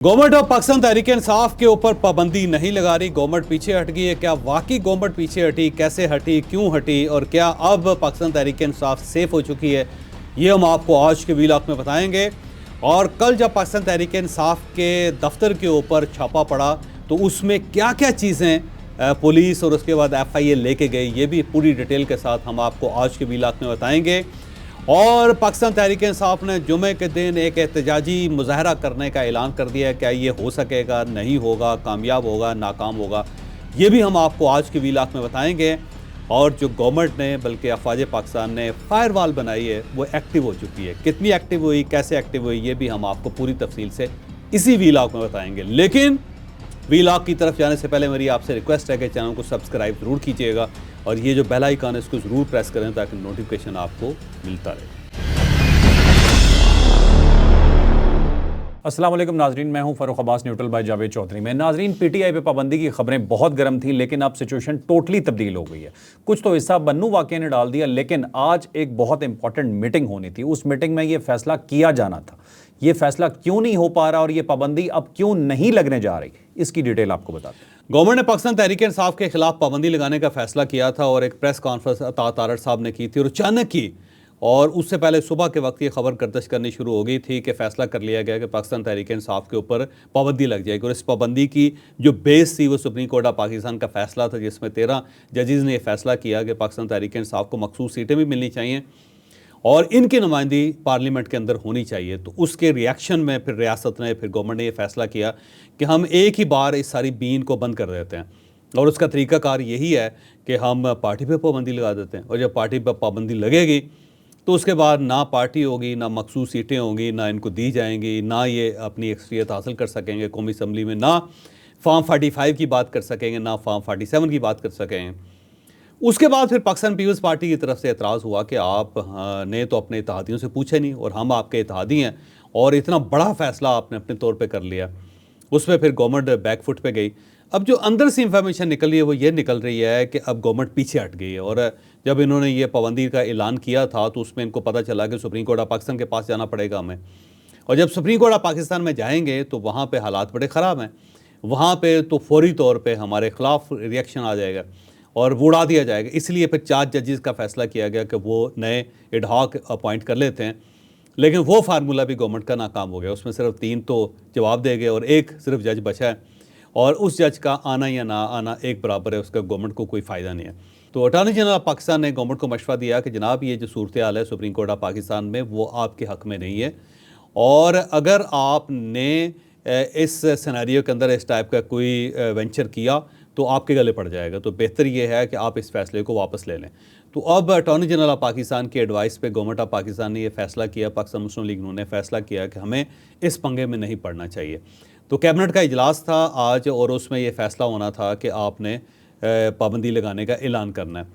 Government of Pakistan Tehreek Insaf के ऊपर पाबंदी नहीं लगा रही। गवर्नमेंट पीछे हट गई है। क्या वाकई गवर्नमेंट पीछे हटी, कैसे हटी, क्यों हटी और क्या अब पाकिस्तान तहरीक इंसाफ सेफ हो चुकी है, ये हम आपको आज के व्लॉग में बताएंगे। और कल जब पाकिस्तान तहरीक इंसाफ के दफ्तर के ऊपर छापा पड़ा तो उसमें क्या क्या चीज़ें पुलिस और उसके बाद FIA लेके गई, ये भी पूरी डिटेल के साथ हम आपको आज के व्लॉग में बताएंगे। और पाकिस्तान तहरीक इंसाफ ने जुमे के दिन एक एहतजाजी मुजाहरा करने का ऐलान कर दिया है। क्या ये हो सकेगा, नहीं होगा, कामयाब होगा, नाकाम होगा, ये भी हम आपको आज के व्लॉग में बताएंगे। और जो गवर्नमेंट ने बल्कि अफवाज पाकिस्तान ने फायरवॉल बनाई है वो एक्टिव हो चुकी है। कितनी एक्टिव हुई, कैसे एक्टिव हुई, ये भी हम आपको पूरी तफसील से इसी व्लॉग में बताएंगे। लेकिन व्लॉग की तरफ जाने से पहले मेरी आपसे रिक्वेस्ट है कि चैनल को सब्सक्राइब ज़रूर कीजिएगा और ये जो बेल आइकन है इसको ज़रूर प्रेस करें ताकि नोटिफिकेशन आपको मिलता रहे। अस्सलाम वालेकुम नाजरीन, मैं हूं फ़ारूक अब्बास, न्यूट्रल बाय जावेद चौधरी में। नाजरीन, PTI पे पाबंदी की खबरें बहुत गर्म थी लेकिन अब सिचुएशन टोटली तब्दील हो गई है। कुछ तो हिस्सा बन्नू वाक़े ने डाल दिया, लेकिन आज एक बहुत इंपॉर्टेंट मीटिंग होनी थी। उस मीटिंग में ये फैसला किया जाना था। ये फैसला क्यों नहीं हो पा रहा और ये पाबंदी अब क्यों नहीं लगने जा रही, इसकी डिटेल आपको बताते हैं। गवर्नमेंट ने पाकिस्तान तहरीक इंसाफ के खिलाफ पाबंदी लगाने का फैसला किया था और एक प्रेस कॉन्फ्रेंस अता तारड़ साहब ने की थी और अचानक की, और उससे पहले सुबह के वक्त ये खबर गर्दिश करनी शुरू हो गई थी कि फ़ैसला कर लिया गया कि पाकिस्तान तहरीक इंसाफ के ऊपर पाबंदी लग जाएगी। और इस पाबंदी की जो बेस थी वो सुप्रीम कोर्ट ऑफ पाकिस्तान का फ़ैसला था, जिसमें 13 जजेज़ ने यह फैसला किया कि पाकिस्तान तहरीक इंसाफ को मखसूस सीटें भी मिलनी चाहिए और इनकी नुमाइंदी पार्लियामेंट के अंदर होनी चाहिए। तो उसके रिएक्शन में फिर रियासत ने, फिर गवर्नमेंट ने यह फैसला किया कि हम एक ही बार इस सारी बीन को बंद कर देते हैं। और उसका तरीक़ाकार यही है कि हम पार्टी पे पाबंदी लगा देते हैं और जब पार्टी पर पाबंदी लगेगी तो उसके बाद ना पार्टी होगी, ना मखसूस सीटें होंगी, ना इनको दी जाएंगी, ना ये अपनी अक्सरियत हासिल कर सकेंगे कौमी असम्बली में, ना फॉर्म 45 की बात कर सकेंगे, ना फॉर्म 47 की बात कर सकेंगे। उसके बाद फिर पाकिस्तान पीपल्स पार्टी की तरफ से एतराज़ हुआ कि आप ने तो अपने इत्तेहादियों से पूछे नहीं और हम आपके इत्तेहादी हैं और इतना बड़ा फ़ैसला आपने अपने तौर पे कर लिया। उसमें फिर गवर्नमेंट बैकफुट पे गई। अब जो अंदर से इंफॉर्मेशन निकल रही है वो ये निकल रही है कि अब गवर्नमेंट पीछे हट गई है। और जब इन्होंने ये पाबंदी का ऐलान किया था तो उसमें इनको पता चला कि सुप्रीम कोर्ट ऑफ पाकिस्तान के पास जाना पड़ेगा हमें, और जब सुप्रीम कोर्ट ऑफ पाकिस्तान में जाएंगे तो वहाँ पे हालात बड़े ख़राब हैं। वहाँ पे तो फौरी तौर पे हमारे ख़िलाफ़ रिएक्शन आ जाएगा और वो उड़ा दिया जाएगा। इसलिए फिर 4 जजेस का फ़ैसला किया गया कि वो नए एडहॉक अपॉइंट कर लेते हैं। लेकिन वो फार्मूला भी गवर्नमेंट का नाकाम हो गया। उसमें सिर्फ 3 तो जवाब दे गए और एक सिर्फ जज बचा है और उस जज का आना या ना आना एक बराबर है, उसका गवर्नमेंट को कोई फ़ायदा नहीं है। तो अटॉर्नी जनरल ऑफ पाकिस्तान ने गवर्नमेंट को मशवरा दिया कि जनाब ये जो सूरत हाल है सुप्रीम कोर्ट ऑफ पाकिस्तान में वो आपके हक़ में नहीं है, और अगर आपने इस सिनेरियो के अंदर इस टाइप का कोई वेंचर किया तो आपके गले पड़ जाएगा। तो बेहतर ये है कि आप इस फैसले को वापस ले लें। तो अब अटॉर्नी जनरल ऑफ पाकिस्तान की एडवाइस पे गवर्नमेंट ऑफ पाकिस्तान ने यह फ़ैसला किया, पाकिस्तान मुस्लिम लीग ने फ़ैसला किया कि हमें इस पंगे में नहीं पड़ना चाहिए। तो कैबिनेट का इजलास था आज और उसमें यह फ़ैसला होना था कि आपने पाबंदी लगाने का ऐलान करना है।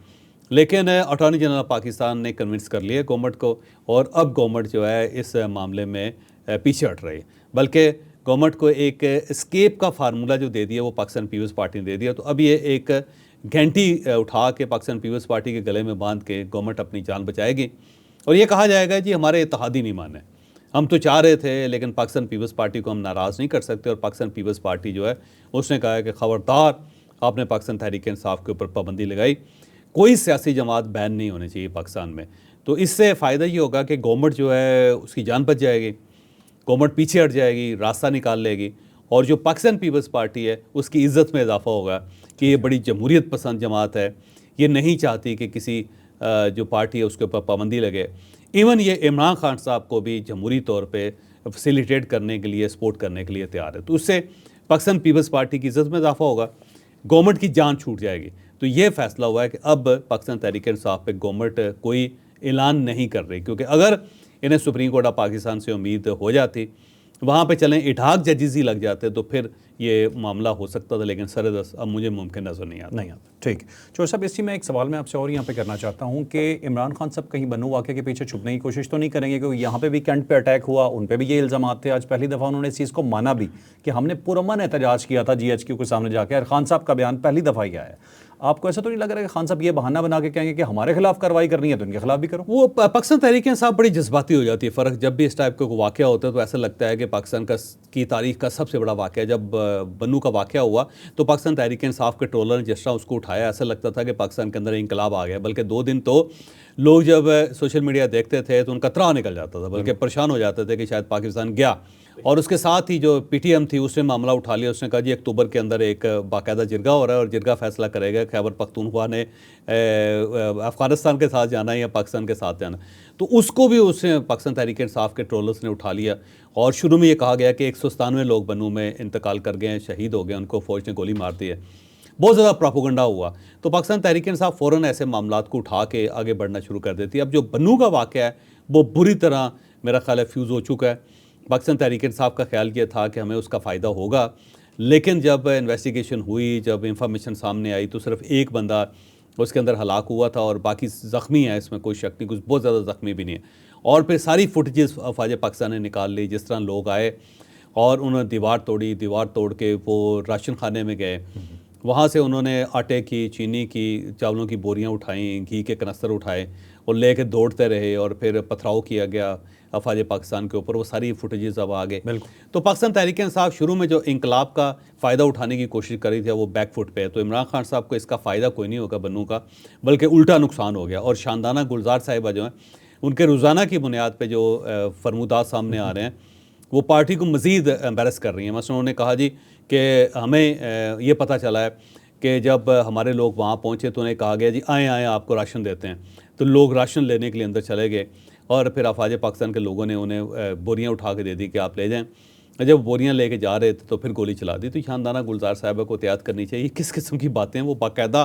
लेकिन अटॉर्नी जनरल ऑफ पाकिस्तान ने कन्विंस कर लिया गवर्नमेंट को और अब गवर्नमेंट जो है इस मामले में पीछे हट रही है। बल्कि गवर्नमेंट को एक एस्केप का फार्मूला जो दे दिया वो पाकिस्तान पीपल्स पार्टी ने दे दिया। तो अब ये एक घंटी उठा के पाकिस्तान पीपल्स पार्टी के गले में बांध के गवर्नमेंट अपनी जान बचाएगी और ये कहा जाएगा जी हमारे इत्तेहादी नहीं माने, हम तो चाह रहे थे लेकिन पाकिस्तान पीपल्स पार्टी को हम नाराज़ नहीं कर सकते। और पाकिस्तान पीपल्स पार्टी जो है उसने कहा है कि ख़बरदार आपने पाकिस्तान तहरीक इंसाफ के ऊपर पाबंदी लगाई, कोई सियासी जमात बैन नहीं होनी चाहिए पाकिस्तान में। तो इससे फ़ायदा ये होगा कि गवर्नमेंट जो है उसकी जान बच जाएगी, गवर्नमेंट पीछे हट जाएगी, रास्ता निकाल लेगी और जो पाकिस्तान पीपल्स पार्टी है उसकी इज़्ज़त में इजाफा होगा कि ये बड़ी जमहूरियत पसंद जमात है, ये नहीं चाहती कि किसी जो पार्टी है उसके ऊपर पाबंदी लगे। इवन ये इमरान खान साहब को भी जमहूरी तौर पे फैसिलिटेट करने के लिए, सपोर्ट करने के लिए तैयार है। तो उससे पाकिस्तान पीपल्स पार्टी की इज़्ज़त में इजाफा होगा, गवर्नमेंट की जान छूट जाएगी। तो ये फ़ैसला हुआ है कि अब पाकिस्तान तहरीक इंसाफ पे गवर्नमेंट कोई ऐलान नहीं कर रही, क्योंकि अगर इन्हें सुप्रीम कोर्ट ऑफ पाकिस्तान से उम्मीद हो जाती, वहाँ पे चलें इठाक जजेस ही लग जाते तो फिर ये मामला हो सकता था। लेकिन सरदस्त अब मुझे मुमकिन नज़र नहीं आता। ठीक। चौधरी साहब, इसी में एक सवाल मैं आपसे और यहाँ पे करना चाहता हूँ कि इमरान खान साहब कहीं बन्नू वाक़े के पीछे छुपने की कोशिश तो नहीं करेंगे? क्योंकि यहाँ पे भी कैंट पे अटैक हुआ, उन पे भी ये इल्ज़ाम थे। आज पहली दफ़ा उन्होंने इस चीज़ को माना भी कि हमने पुरअमन एहतजाज किया था GHQ के सामने जाकर, और खान साहब का बयान पहली दफ़ा ही आया। आपको ऐसा तो नहीं लग रहा है कि खान साहब ये बहाना बना के कहेंगे कि हमारे खिलाफ कार्रवाई करनी है तो इनके खिलाफ भी करो? वो पाकिस्तान तहरीक इंसाफ बड़ी जज्बाती हो जाती है। फ़र्क जब भी इस टाइप का कोई वाक़या होता है तो ऐसा लगता है कि पाकिस्तान की तारीख का सबसे बड़ा वाक़या जब बन्नू का वाक़या हुआ तो पाकिस्तान तहरीक इंसाफ के ट्रोलर ने जिस तरह उसको उठाया, ऐसा लगता था कि पाकिस्तान के अंदर इंकलाब आ गया। बल्कि 2 दिन तो लोग जब सोशल मीडिया देखते थे तो उनका त्राह निकल जाता था, बल्कि परेशान हो जाते थे कि शायद पाकिस्तान गया। और उसके साथ ही जो पीटीएम थी उसने मामला उठा लिया। उसने कहा जी अक्टूबर के अंदर एक बाकायदा जिरगा हो रहा है और जिरगा फैसला करेगा खैबर पख्तूनख्वा ने अफ़गानिस्तान के साथ जाना है या पाकिस्तान के साथ जाना। तो उसको भी उसने पाकिस्तान तहरीक इंसाफ के ट्रोलर्स ने उठा लिया। और शुरू में ये कहा गया कि 197 लोग बन्नू में इंतकाल कर गए हैं, शहीद हो गए, उनको फ़ौज ने गोली मार दी है। बहुत ज़्यादा प्रोपेगेंडा हुआ। तो पाकिस्तान तहरीक इंसाफ फ़ौरन ऐसे मामलात को उठा के आगे बढ़ना शुरू कर देती है। अब जो बन्नू का वाक़या है वो बुरी तरह मेरा ख्याल है फ्यूज़ हो चुका है। पाकिस्तान तहरीक इंसाफ का ख्याल ये था कि हमें उसका फ़ायदा होगा, लेकिन जब इन्वेस्टिगेशन हुई, जब इंफॉर्मेशन सामने आई तो सिर्फ एक बंदा उसके अंदर हलाक हुआ था और बाकी ज़ख्मी है, इसमें कोई शक नहीं, कुछ बहुत ज़्यादा ज़ख्मी भी नहीं है। और फिर सारी फुटेजेस अफवाज पाकिस्तान ने निकाल ली, जिस तरह लोग आए और उन्होंने दीवार तोड़ी, दीवार तोड़ के वो राशन खाने में गए, वहाँ से उन्होंने आटे की, चीनी की, चावलों की बोरियाँ उठाई, घी के कनस्तर उठाए और ले कर दौड़ते रहे और फिर पथराव किया गया अफवाज पाकिस्तान के ऊपर। वो सारी फुटेजेस अब आ गए। तो पाकिस्तान तहरीक इंसाफ शुरू में जो इंकलाब का फ़ायदा उठाने की कोशिश करी थी वो बैक फुट पे है। तो इमरान खान साहब को इसका फ़ायदा कोई नहीं होगा बन्नू का, बल्कि उल्टा नुकसान हो गया। और शानदाना गुलजार साहिबा जो हैं उनके रोज़ाना की बुनियाद पर जो फरमूदात सामने आ रहे हैं वो पार्टी को मज़ीद एम्बेरस कर रही हैं। मसलन उन्होंने कहा जी कि हमें ये पता चला है कि जब हमारे लोग वहाँ पहुँचे तो उन्हें कहा गया जी आएँ आएँ आपको राशन देते हैं। तो लोग राशन लेने के लिए अंदर चले गए और फिर अफवाज पाकिस्तान के लोगों ने उन्हें बोरियां उठा के दे दी कि आप ले जाएं। जब बोरियां लेके जा रहे थे तो फिर गोली चला दी। तो शानदाना गुलजार साहिबा को एहतियात करनी चाहिए। किस किस्म की बातें हैं, वो बाकायदा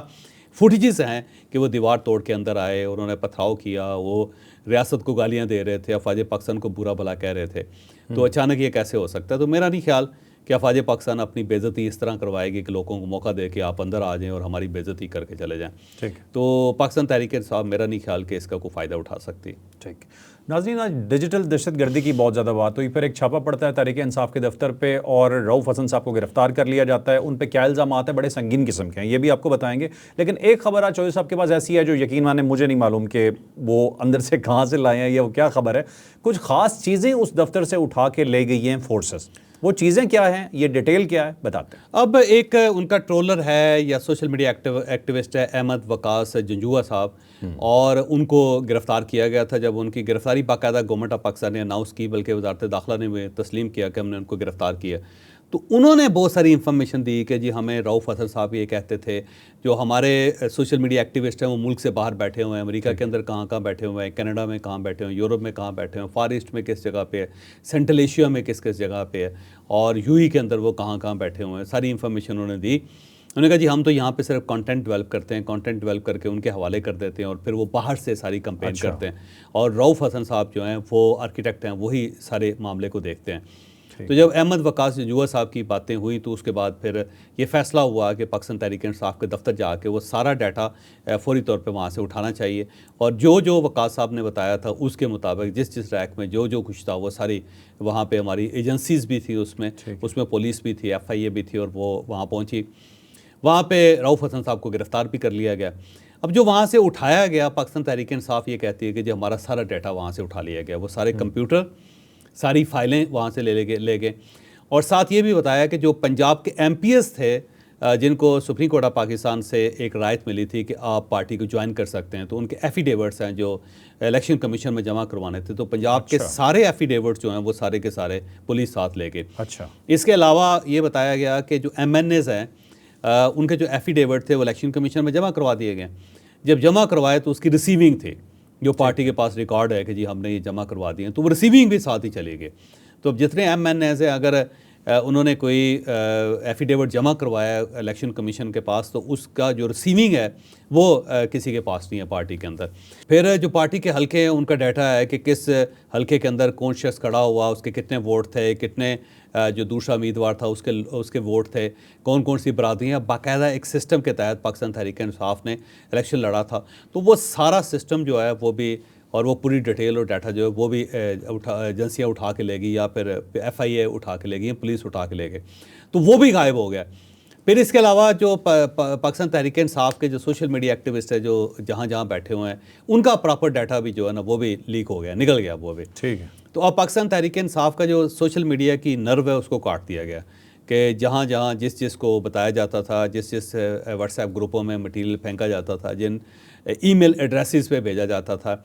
फुटेजेस हैं कि वो दीवार तोड़ के अंदर आए, उन्होंने पथराव किया, वो रियासत को गालियाँ दे रहे थे, अफवाज पाकिस्तान को बुरा भला कह रहे थे। तो अचानक ये कैसे हो सकता है? तो मेरा नहीं ख्याल कि अफवाज पाकिस्तान अपनी बेइज्जती इस तरह करवाएगी कि लोगों को मौका दे कि आप अंदर आ जाएं और हमारी बेइज्जती करके चले जाएं। ठीक। तो पाकिस्तान तहरीक इंसाफ मेरा नहीं ख्याल कि इसका कोई फ़ायदा उठा सकती। ठीक नाज़रीन, आज डिजिटल दहशतगर्दी की बहुत ज़्यादा बात हुई। फिर एक छापा पड़ता है तहरीक इंसाफ के दफ्तर पे और रऊफ़ हसन साहब को गिरफ्तार कर लिया जाता है। उन पे क्या इल्ज़ाम आते हैं, बड़े संगीन किस्म के हैं, ये भी आपको बताएंगे। लेकिन एक खबर आज चौधरी साहब के पास ऐसी है जो यकीन माने मुझे नहीं मालूम कि वो अंदर से कहाँ से लाए हैं या वो क्या खबर है। कुछ ख़ास चीज़ें उस दफ्तर से उठा के ले गई हैं फोर्सेस। वो चीज़ें क्या हैं, ये डिटेल क्या है, बताते हैं। अब एक उनका ट्रोलर है या सोशल मीडिया एक्टिविस्ट है अहमद वकास जंजुआ साहब, और उनको गिरफ़्तार किया गया था। जब उनकी गिरफ़्तारी बाकायदा गवर्नमेंट ऑफ पाकिस्तान ने अनाउंस की, बल्कि वजारत दाखिला ने भी तस्लीम किया कि हमने उनको गिरफ़्तार किया, तो उन्होंने बहुत सारी इन्फॉर्मेशन दी कि जी हमें रऊफ़ हसन साहब ये कहते थे, जो हमारे सोशल मीडिया एक्टिविस्ट हैं वो मुल्क से बाहर बैठे हुए हैं, अमेरिका के अंदर कहाँ कहाँ बैठे हुए हैं, कनाडा में कहाँ बैठे हुए हैं, यूरोप में कहाँ बैठे हुए हैं, फार ईस्ट में किस जगह पे है, सेंट्रल एशिया में किस किस जगह पे है, और यूएई के अंदर वो कहाँ कहाँ बैठे हुए हैं। सारी इन्फॉर्मेशन उन्होंने दी। उन्होंने कहा जी हम तो यहाँ पे सिर्फ कंटेंट डेवलप करते हैं, कंटेंट डेवलप करके उनके हवाले कर देते हैं और फिर वो बाहर से सारी कंपेन करते हैं। और रऊफ़ हसन साहब जो हैं वो आर्किटेक्ट हैं, वही सारे मामले को देखते हैं। तो जब अहमद वकास जंजुआ साहब की बातें हुई तो उसके बाद फिर ये फ़ैसला हुआ कि पाकिस्तान तहरीक इंसाफ के दफ्तर जाके वो सारा डाटा फौरी तौर पे वहाँ से उठाना चाहिए। और जो जो वकास साहब ने बताया था उसके मुताबिक जिस जिस रैक में जो जो कुछ था वो सारी वहाँ पे हमारी एजेंसीज़ भी थी, उसमें पुलिस भी थी, FIA भी थी, और वो वहाँ पहुँची। वहाँ पे रऊफ़ हसन साहब को गिरफ़्तार भी कर लिया गया। अब जो वहाँ से उठाया गया, पाकिस्तान तहरीक इंसाफ ये कहती है कि जो हमारा सारा डाटा वहाँ से उठा लिया गया, वो सारे कंप्यूटर, सारी फाइलें वहाँ से ले गए। और साथ ये भी बताया कि जो पंजाब के MPs थे जिनको सुप्रीम कोर्ट ऑफ पाकिस्तान से एक रायत मिली थी कि आप पार्टी को ज्वाइन कर सकते हैं, तो उनके एफिडेविट्स हैं जो इलेक्शन कमीशन में जमा करवाने थे, तो पंजाब के सारे एफिडेविट्स जो हैं वो सारे के सारे पुलिस साथ ले गई। इसके अलावा ये बताया गया कि जो MNAs हैं उनके जो एफिडेविट थे वो इलेक्शन कमीशन में जमा करवा दिए गए। जब जमा करवाए तो उसकी रिसीविंग थी, जो पार्टी के पास रिकॉर्ड है कि जी हमने ये जमा करवा दिए, तो वो रिसीविंग भी साथ ही चली गई। तो अब जितने MNAs हैं अगर उन्होंने कोई एफिडेविट जमा करवाया इलेक्शन कमीशन के पास, तो उसका जो रिसीविंग है वो किसी के पास नहीं है पार्टी के अंदर। फिर जो पार्टी के हलके हैं उनका डाटा है कि किस हलके के अंदर कौन शख्स खड़ा हुआ, उसके कितने वोट थे, कितने जो दूसरा उम्मीदवार था उसके वोट थे, कौन कौन सी बरादरियाँ, बाकायदा एक सिस्टम के तहत पाकिस्तान तहरीक इंसाफ ने इलेक्शन लड़ा था। तो वो सारा सिस्टम जो है वो भी, और वो पूरी डिटेल और डाटा जो है वो भी एजेंसियाँ उठा के लेगी, या फिर FIA उठा के लेगी, या पुलिस उठा के ले गई, तो वो भी गायब हो गया। फिर इसके अलावा जो पाकिस्तान तहरीक इंसाफ के जो सोशल मीडिया एक्टिविस्ट है जो जहाँ जहाँ बैठे हुए हैं, उनका प्रॉपर डाटा भी जो है ना वो भी लीक हो गया, निकल गया वो भी। ठीक है। तो अब पाकिस्तान तहरीक इंसाफ का जो सोशल मीडिया की नर्व है उसको काट दिया गया कि जहाँ जहाँ जिस जिस को बताया जाता था, जिस जिस व्हाट्सएप ग्रुपों में मटीरियल फेंका जाता था, जिन ईमेल एड्रेसेस पे भेजा जाता था,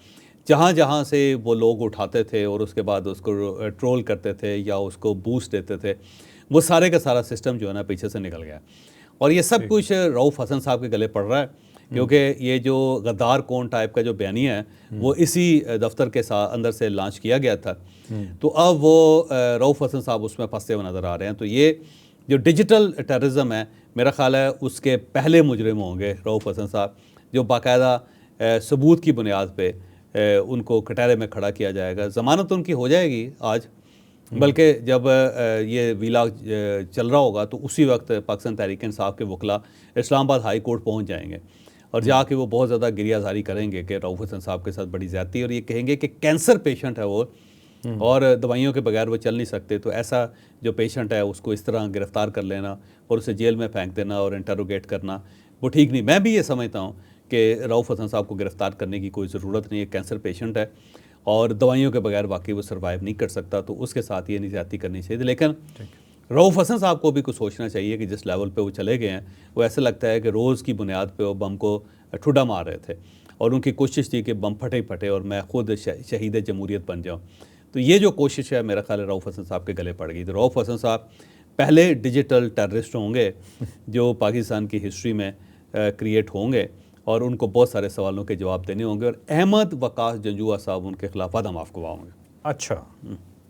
जहाँ जहाँ से वो लोग उठाते थे और उसके बाद उसको ट्रोल करते थे या उसको बूस्ट देते थे, वो सारे का सारा सिस्टम जो है ना पीछे से निकल गया। और ये सब कुछ रऊफ़ हसन साहब के गले पड़ रहा है, क्योंकि ये जो गद्दार कौन टाइप का जो बयानिया है वो इसी दफ्तर के साथ अंदर से लॉन्च किया गया था। तो अब वो रऊफ़ हसन साहब उसमें फंसे हुए नज़र आ रहे हैं। तो ये जो डिजिटल टेररिज्म है, मेरा ख्याल है उसके पहले मुजरिम होंगे रऊफ़ हसन साहब, जो बाकायदा सबूत की बुनियाद पे उनको कटहरे में खड़ा किया जाएगा। ज़मानत उनकी हो जाएगी आज, बल्कि जब ये वीलाग चल रहा होगा तो उसी वक्त पाकिस्तान तहरीक इंसाफ के वकला इस्लामाबाद हाई कोर्ट पहुँच जाएंगे और जाके वो बहुत ज़्यादा गिरियाजारी करेंगे कि रऊफ़ हसन साहब के साथ बड़ी ज़्यादती, और ये कहेंगे कि कैंसर पेशेंट है वो और दवाइयों के बगैर वो चल नहीं सकते। तो ऐसा जो पेशेंट है उसको इस तरह गिरफ़्तार कर लेना और उसे जेल में फेंक देना और इंटरोगेट करना वो ठीक नहीं। मैं भी ये समझता हूँ कि रऊफ़ हसन साहब को गिरफ़्तार करने की कोई ज़रूरत नहीं है। कैंसर पेशेंट है और दवाइयों के बगैर वाकई वो सर्वाइव नहीं कर सकता, तो उसके साथ ये नहीं ज़्यादती करनी चाहिए। लेकिन रऊफ़ हसन साहब को भी कुछ सोचना चाहिए कि जिस लेवल पे वो चले गए हैं, वो ऐसा लगता है कि रोज़ की बुनियाद पे वो बम को ठुड्डा मार रहे थे और उनकी कोशिश थी कि बम फटे ही फटे और मैं खुद शहीद जमहूरियत बन जाऊँ। तो ये जो कोशिश है मेरा ख्याल है रऊफ़ हसन साहब के गले पड़ गई। तो रऊफ़ हसन साहब पहले डिजिटल टेररिस्ट होंगे जो पाकिस्तान की हिस्ट्री में क्रिएट होंगे और उनको बहुत सारे सवालों के जवाब देने होंगे, और अहमद वकास जंजुआ साहब उनके खिलाफ आदम अफवाह होंगे। अच्छा,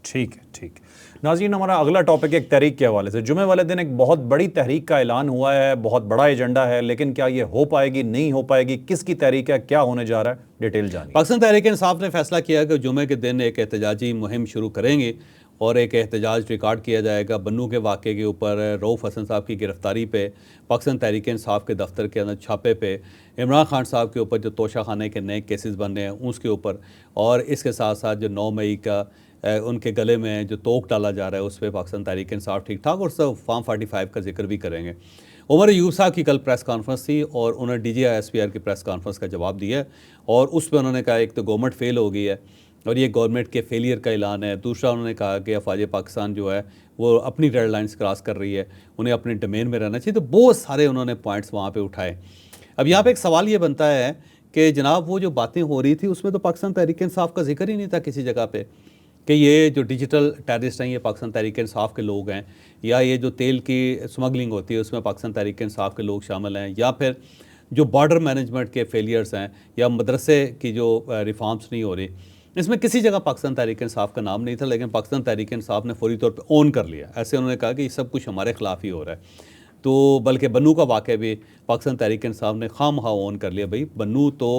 ठीक है, ठीक है। नाज़रीन, हमारा अगला टॉपिक एक तहरीक के हवाले से। जुमे वाले दिन एक बहुत बड़ी तहरीक का ऐलान हुआ है, बहुत बड़ा एजेंडा है, लेकिन क्या ये हो पाएगी, नहीं हो पाएगी, किसकी तहरीक है, क्या होने जा रहा है, डिटेल जानिए। पाकिस्तान तहरीक इंसाफ ने फैसला किया कि जुमे के दिन एक एहतजाजी मुहिम शुरू करेंगे और एक एहतजाज रिकॉर्ड किया जाएगा बन्नू के वाक़े के ऊपर, रऊफ़ हसन साहब की गिरफ़्तारी पे, पाकिस्तान तहरीक इंसाफ के दफ्तर के अंदर छापे पे, इमरान खान साहब के ऊपर जो तोशा खाने के नए केसेस बन रहे हैं उसके ऊपर, और इसके साथ साथ जो 9 मई का उनके गले में जो तोक डाला जा रहा है उस पर पाकिस्तान तहरीक इंसाफ ठीक ठाक और सब फॉर्म 45 का जिक्र भी करेंगे। उमर अयूब साहब की कल प्रेस कॉन्फ्रेंस थी और उन्होंने DGI-SPR की प्रेस कॉन्फ्रेंस का जवाब दिया और उस पर उन्होंने कहा एक तो गवर्नमेंट फेल हो गई है और ये गवर्नमेंट के फेलियर का ऐलान है। दूसरा उन्होंने कहा कि अफवाज पाकिस्तान जो है वो अपनी रेड लाइन्स क्रॉस कर रही है, उन्हें अपने डोमेन में रहना चाहिए। तो बहुत सारे उन्होंने पॉइंट्स वहाँ पे उठाए। अब यहाँ पे एक सवाल ये बनता है कि जनाब वो जो बातें हो रही थी उसमें तो पाकिस्तान तहरीक इंसाफ का जिक्र ही नहीं था किसी जगह पे कि ये जो डिजिटल टेररिस्ट हैं ये पाकिस्तान तहरीक इंसाफ के लोग हैं, या ये जो तेल की स्मगलिंग होती है उसमें पाकिस्तान तहरीक इंसाफ के लोग शामिल हैं, या फिर जो बॉर्डर मैनेजमेंट के फेलियर्स हैं, या मदरसे की जो रिफॉर्म्स नहीं हो रही, इसमें किसी जगह पाकिस्तान तहरीक इंसाफ का नाम नहीं था। लेकिन पाकिस्तान तहरीक इंसाफ ने फौरी तौर पे ऑन कर लिया। ऐसे उन्होंने कहा कि ये सब कुछ हमारे ख़िलाफ़ ही हो रहा है। तो बल्कि बन्नू का वाक़या भी पाकिस्तान तहरीक इंसाफ ने खामखा ऑन कर लिया। भाई बन्नू तो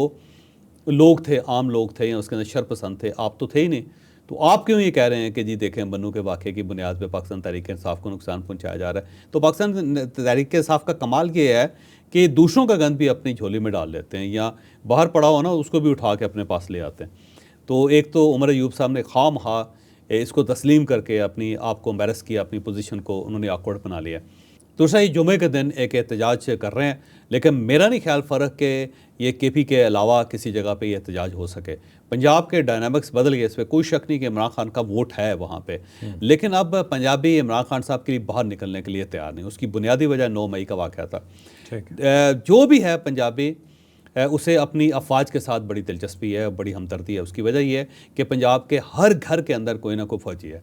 लोग थे, आम लोग थे, या उसके अंदर शरपसंद थे, आप तो थे ही नहीं। तो आप क्यों ये कह रहे हैं कि जी देखें बन्नू के वाक़े की बुनियाद पे पाकिस्तान तहरीक इंसाफ को नुकसान पहुंचाया जा रहा है। तो पाकिस्तान तहरीक इंसाफ का कमाल ये है कि दूसरों का गंद भी अपनी झोली में डाल लेते हैं, या बाहर पड़ा हो ना उसको भी उठा के अपने पास ले आते हैं। तो एक तो उमर अयूब साहब ने खामखा इसको तस्लीम करके अपनी आप को एम्बेरस किया, अपनी पोजीशन को उन्होंने ऑकवर्ड बना लिया। दूसरा ये जुमे के दिन एक एहतजाज कर रहे हैं, लेकिन मेरा नहीं ख्याल फ़र्क के ये KP के अलावा किसी जगह पे ये एहतजाज हो सके। पंजाब के डायनामिक्स बदल गए, इस पर कोई शक नहीं कि इमरान खान का वोट है वहाँ पे, लेकिन अब पंजाबी इमरान खान साहब के लिए बाहर निकलने के लिए तैयार नहीं। उसकी बुनियादी वजह 9 मई का वाक़या था। जो भी है पंजाबी उसे अपनी अफवाज के साथ बड़ी दिलचस्पी है, बड़ी हमदर्दी है। उसकी वजह यह है कि पंजाब के हर घर के अंदर कोई ना कोई फ़ौजी है।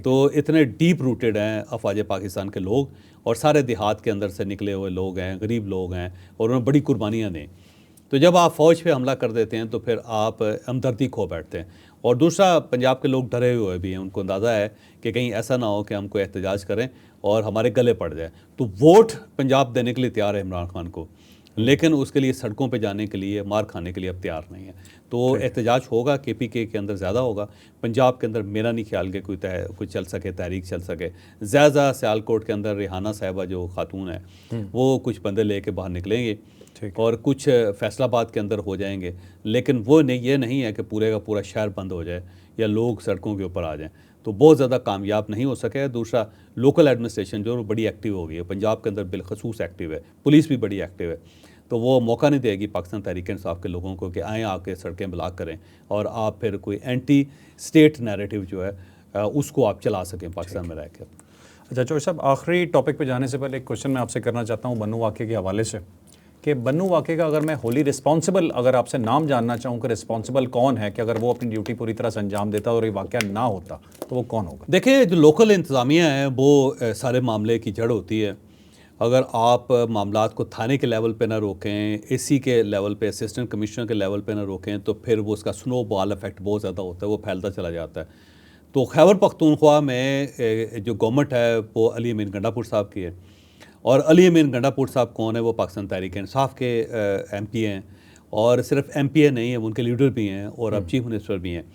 तो इतने डीप रूटेड हैं अफवाज पाकिस्तान के लोग, और सारे देहात के अंदर से निकले हुए लोग हैं, गरीब लोग हैं, और उन्होंने बड़ी कुर्बानियाँ दी। तो जब आप फ़ौज पे हमला कर देते हैं तो फिर आप हमदर्दी खो बैठते हैं। और दूसरा, पंजाब के लोग डरे हुए भी हैं, उनको अंदाज़ा है कि कहीं ऐसा ना हो कि हम कोई एहतजाज करें और हमारे गले पड़ जाए। तो वोट पंजाब देने के लिए तैयार है इमरान खान को, लेकिन उसके लिए सड़कों पे जाने के लिए, मार खाने के लिए अब तैयार नहीं है। तो एहतजाज होगा, KPK के अंदर ज़्यादा होगा। पंजाब के अंदर मेरा नहीं ख्याल कि कोई चल सके, तहरीक चल सके। ज़्यादा सियालकोट के अंदर रिहाना साहिबा जो खातून है वो कुछ बंदे लेके बाहर निकलेंगे और कुछ फैसलाबाद के अंदर हो जाएंगे, लेकिन वो नहीं, ये नहीं है कि पूरे का पूरा शहर बंद हो जाए या लोग सड़कों के ऊपर आ जाएं। तो बहुत ज़्यादा कामयाब नहीं हो सके। दूसरा, लोकल एडमिनिस्ट्रेशन जो बड़ी एक्टिव हो गई है, पंजाब के अंदर बिलखसूस एक्टिव है, पुलिस भी बड़ी एक्टिव है, तो वो मौका नहीं देगी पाकिस्तान तहरीक-ए-इंसाफ के लोगों को कि आएँ आके सड़कें ब्लॉक करें और आप फिर कोई एंटी स्टेट नैरेटिव जो है उसको आप चला सकें पाकिस्तान में रह कर। अच्छा चौधरी साहब, आखिरी टॉपिक पे जाने से पहले एक क्वेश्चन मैं आपसे करना चाहता हूँ बन्नू वाक़े के हवाले से, कि बन्नू वाक़े का अगर मैं होली रिस्पॉन्सिबल, अगर आपसे नाम जानना चाहूँ कि रिस्पॉन्सिबल कौन है, कि अगर वो अपनी ड्यूटी पूरी तरह से अंजाम देता और ये वाक़या ना होता तो वो कौन होगा? देखिए, जो लोकल इंतज़ामिया है वो सारे मामले की जड़ होती है। अगर आप मामलात को थाने के लेवल पे ना रोकें, एसी के लेवल पे, असिस्टेंट कमिश्नर के लेवल पे ना रोकें, तो फिर वो उसका स्नो बॉल इफेक्ट बहुत ज़्यादा होता है, वो फैलता चला जाता है। तो खैबर पख्तूनख्वा में जो गवर्नमेंट है वो अली अमीन गंडापुर साहब की है, और अली अमीन गंडापुर साहब कौन है? वो पाकिस्तान तहरीक-ए-इंसाफ के MP हैं, और सिर्फ MP नहीं है, उनके लीडर भी हैं और अब चीफ मिनिस्टर भी हैं।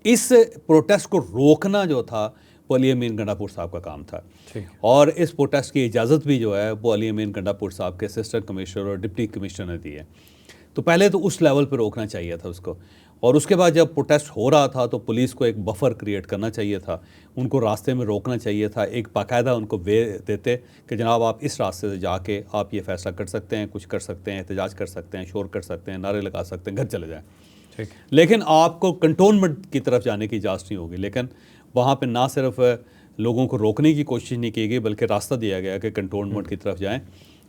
इस प्रोटेस्ट को रोकना जो था वो अली अमीन गंडापुर साहब का काम था, और इस प्रोटेस्ट की इजाज़त भी जो है वो अली अमीन गंडापुर साहब के असिस्टेंट कमिश्नर और डिप्टी कमिश्नर ने दी है। तो पहले तो उस लेवल पर रोकना चाहिए था उसको, और उसके बाद जब प्रोटेस्ट हो रहा था तो पुलिस को एक बफर क्रिएट करना चाहिए था, उनको रास्ते में रोकना चाहिए था, एक बाकायदा उनको वे देते कि जनाब आप इस रास्ते से जाके आप ये फ़ैसला कर सकते हैं, कुछ कर सकते हैं, एहतजाज कर सकते हैं, शोर कर सकते हैं, नारे लगा सकते हैं, घर चले जाएँ। ठीक। लेकिन आपको कंटोनमेंट की तरफ जाने की इजाज़त नहीं होगी। लेकिन वहाँ पे ना सिर्फ लोगों को रोकने की कोशिश नहीं की गई, बल्कि रास्ता दिया गया कि कंटोनमेंट की तरफ जाएं।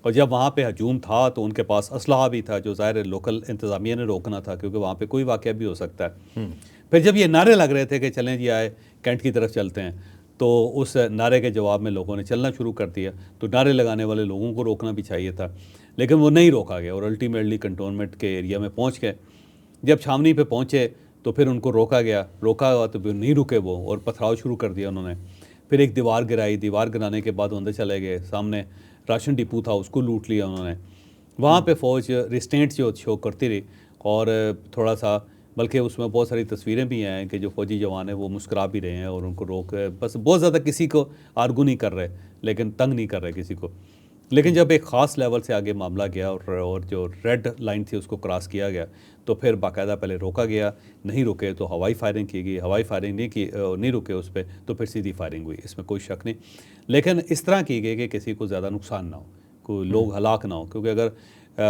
और जब वहाँ पे हजूम था तो उनके पास असलहा भी था, जो ज़ाहिर लोकल इंतज़ामिया ने रोकना था, क्योंकि वहाँ पे कोई वाक़या भी हो सकता है। फिर जब ये नारे लग रहे थे कि चलें जी आए कैंट की तरफ चलते हैं, तो उस नारे के जवाब में लोगों ने चलना शुरू कर दिया। तो नारे लगाने वाले लोगों को रोकना भी चाहिए था, लेकिन वो नहीं रोका गया, और अल्टीमेटली कंटोनमेंट के एरिया में पहुँच गए। जब छावनी पे पहुँचे तो फिर उनको रोका गया, रोका हुआ तो फिर नहीं रुके वो, और पथराव शुरू कर दिया उन्होंने। फिर एक दीवार गिराई, दीवार गिराने के बाद अंदर चले गए, सामने राशन डिपो था उसको लूट लिया उन्होंने। वहाँ पे फ़ौज रिस्ट्रेंट जो शो करती रही, और थोड़ा सा, बल्कि उसमें बहुत सारी तस्वीरें भी हैं कि जो फ़ौजी जवान हैं वो मुस्कुरा भी रहे हैं, और उनको रोक, बस बहुत ज़्यादा किसी को आर्गू नहीं कर रहे, लेकिन तंग नहीं कर रहे किसी को। लेकिन जब एक ख़ास लेवल से आगे मामला गया और जो रेड लाइन थी उसको क्रॉस किया गया, तो फिर बाकायदा पहले रोका गया, नहीं रुके तो हवाई फायरिंग की गई, हवाई फायरिंग नहीं रुके उस पर, तो फिर सीधी फायरिंग हुई, इसमें कोई शक नहीं। लेकिन इस तरह की गई कि किसी को ज़्यादा नुकसान ना हो, कोई लोग हलाक ना हो, क्योंकि अगर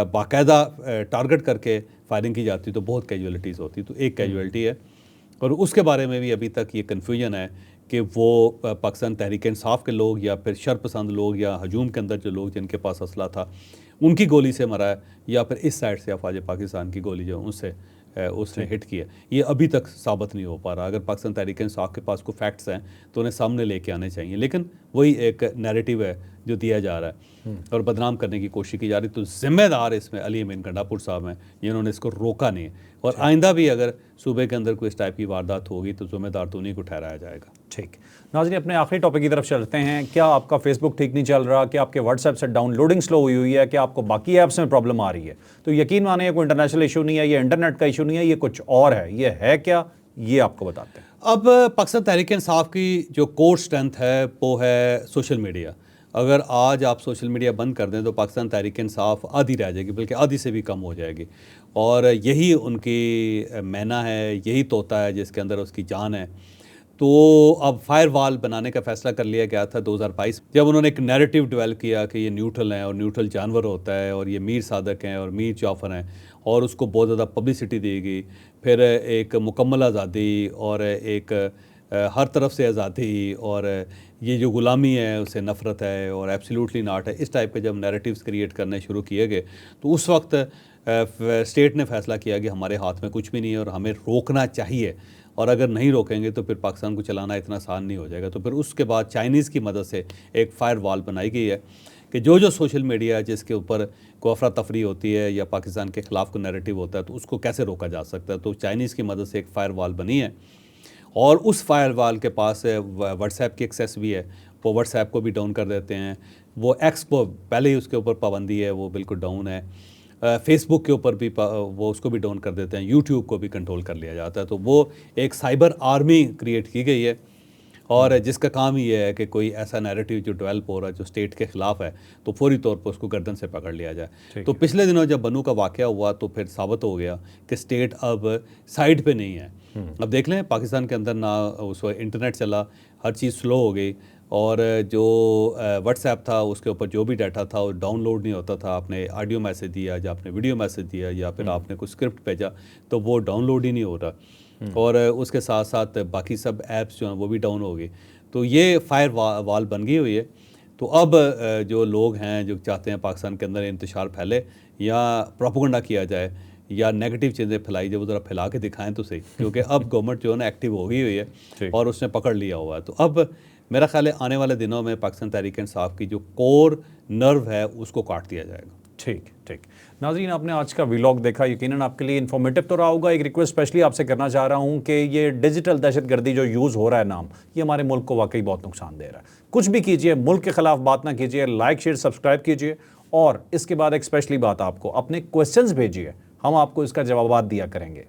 बाकायदा टारगेट करके फायरिंग की जाती तो बहुत कैजुअलिटीज़ होती। तो एक कैजुअलिटी है, और उसके बारे में भी अभी तक ये कन्फ्यूजन है कि वो पाकिस्तान तहरीक-ए-इंसाफ के लोग या फिर शरपसंद लोग या हजूम के अंदर जो लोग जिनके पास असला था उनकी गोली से मरा है, या फिर इस साइड से अफवाज पाकिस्तान की गोली जो उनसे उसने हिट किया। ये अभी तक साबित नहीं हो पा रहा। अगर पाकिस्तान तहरीक-ए-इंसाफ के पास कोई फैक्ट्स हैं तो उन्हें सामने लेके आने चाहिए, लेकिन वही एक नैरेटिव है जो दिया जा रहा है और बदनाम करने की कोशिश की जा रही। तो ज़िम्मेदार इसमें अली अमीन गंडापुर साहब हैं, जिन्होंने इसको रोका नहीं है, और आइंदा भी अगर सूबे के अंदर कोई इस टाइप की वारदात होगी तो ज़िम्मेदार तो उन्हीं को ठहराया जाएगा। ठीक। नाज़रीन, अपने आखिरी टॉपिक की तरफ चलते हैं। क्या आपका फेसबुक ठीक नहीं चल रहा? क्या आपके व्हाट्सएप से डाउनलोडिंग स्लो हुई है? क्या आपको बाकी ऐप्स में प्रॉब्लम आ रही है? तो यकीन मानिए कोई इंटरनेशनल इशू नहीं है, ये इंटरनेट का इशू नहीं है, ये कुछ और है। ये है क्या, ये आपको बताते हैं। अब पाकिस्तान तहरीक-ए-इंसाफ की जो कोर स्ट्रेंथ है वो है सोशल मीडिया। अगर आज आप सोशल मीडिया बंद कर दें तो पाकिस्तान तहरीक-ए-इंसाफ आधी रह जाएगी, बल्कि आधी से भी कम हो जाएगी, और यही उनकी मैना है, यही तोता है जिसके अंदर उसकी जान है। तो अब फायरवॉल बनाने का फ़ैसला कर लिया गया था 2022, जब उन्होंने एक नैरेटिव डेवलप किया कि ये न्यूट्रल हैं और न्यूट्रल जानवर होता है, और ये मीर सादक हैं और मीर जाफ़र हैं, और उसको बहुत ज़्यादा पब्लिसिटी दी गई। फिर एक मुकम्मल आज़ादी और एक हर तरफ से आज़ादी, और ये जो ग़ुलामी है उससे नफ़रत है और एब्सोल्युटली नॉट है, इस टाइप के जब नैरेटिव्स क्रिएट करने शुरू किए गए तो उस वक्त स्टेट ने फ़ैसला किया कि हमारे हाथ में कुछ भी नहीं है और हमें रोकना चाहिए, और अगर नहीं रोकेंगे तो फिर पाकिस्तान को चलाना इतना आसान नहीं हो जाएगा। तो फिर उसके बाद चाइनीज़ की मदद से एक फायर वॉल बनाई गई है कि जो सोशल मीडिया जिसके ऊपर कोई अफरा तफरी होती है या पाकिस्तान के ख़िलाफ़ कोई नैरेटिव होता है तो उसको कैसे रोका जा सकता है। तो चाइनीज़ की मदद से एक फायर वॉल बनी है, और उस फायर वॉल के पास व्हाट्सएप की एक्सेस भी है, वो व्हाट्सएप को भी डाउन कर देते हैं। वो एक्स को पहले ही उसके ऊपर पाबंदी है, वो बिल्कुल डाउन है। फेसबुक के ऊपर भी वो उसको भी डाउन कर देते हैं। यूट्यूब को भी कंट्रोल कर लिया जाता है। तो वो एक साइबर आर्मी क्रिएट की गई है, और जिसका काम ही है कि कोई ऐसा नैरेटिव जो डेवलप हो रहा है जो स्टेट के ख़िलाफ़ है तो फौरी तौर पर उसको गर्दन से पकड़ लिया जाए। तो पिछले दिनों जब बन्नू का वाक़या हुआ तो फिर साबित हो गया कि स्टेट अब साइड पे नहीं है, अब देख लें पाकिस्तान के अंदर ना उस वक्त इंटरनेट चला, हर चीज़ स्लो हो गई, और जो व्हाट्सएप था उसके ऊपर जो भी डाटा था वो डाउनलोड नहीं होता था। आपने ऑडियो मैसेज दिया या आपने वीडियो मैसेज दिया या फिर आपने कुछ स्क्रिप्ट भेजा तो वो डाउनलोड ही नहीं हो रहा, और उसके साथ साथ बाकी सब ऐप्स जो हैं वो भी डाउन हो गई। तो ये फायर वाल बन गई हुई है। तो अब जो लोग हैं जो चाहते हैं पाकिस्तान के अंदर इंतशार फैले या प्रोपेगेंडा किया जाए या नेगेटिव चीज़ें फैलाई जाए, वो ज़रा फैला के दिखाएं तो सही, क्योंकि अब गवर्नमेंट जो है ना एक्टिव हो गई हुई है और उसने पकड़ लिया हुआ है। तो अब मेरा ख्याल है आने वाले दिनों में पाकिस्तान तहरीक इंसाफ की जो कोर नर्व है उसको काट दिया जाएगा। ठीक ठीक। नाज़रीन, आपने आज का व्लॉग देखा, यकीनन आपके लिए इन्फॉर्मेटिव तो रहा होगा। एक रिक्वेस्ट स्पेशली आपसे करना चाह रहा हूं कि ये डिजिटल दहशतगर्दी जो यूज़ हो रहा है नाम, ये हमारे मुल्क को वाकई बहुत नुकसान दे रहा है। कुछ भी कीजिए, मुल्क के खिलाफ बात ना कीजिए, लाइक शेयर सब्सक्राइब कीजिए, और इसके बाद एक स्पेशली बात, आपको अपने क्वेश्चंस भेजिए, हम आपको इसका जवाब दिया करेंगे।